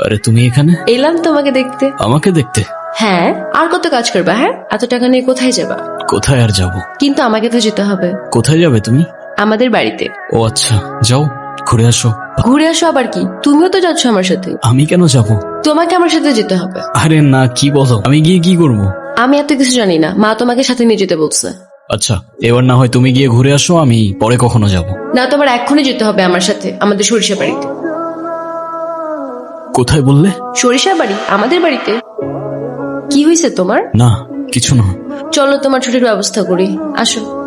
আরে তুমি এখানে? এলাম তোমাকে দেখতে। আমাকে দেখতে? হ্যাঁ, আর কত কাজ করবা? হ্যাঁ, এত টাকা নিয়ে কোথায় যাবা? কোথায় আর যাব? কিন্তু আমাকে তো যেতে হবে কোথায় যাবে তুমি? আমাদের বাড়িতে। ও আচ্ছা, যাও ঘুরে আসো। ঘুরে আসো আবার কি? তুমিও তো যাচ্ছ আমার সাথে। আমি কেন যাব? তোমাকে আমার সাথে যেতে হবে। আরে না, কি বলো? আমি গিয়ে কি করব? আমি এত কিছু জানি না, মা তোমাকে সাথে নিয়ে যেতে বলছে। আচ্ছা, এবার না হয় তুমি গিয়ে ঘুরে আসো, আমি পরে কখনো যাব। না, তোমার এক্ষুনি যেতে হবে আমার সাথে আমাদের সরিষা বাড়িতে। কোথায় বললে? সরিষা বাড়ি, আমাদের বাড়িতে। কি হয়েছে তোমার? না, কিছু না। চলো তোমার ছুটির ব্যবস্থা করি, আসো।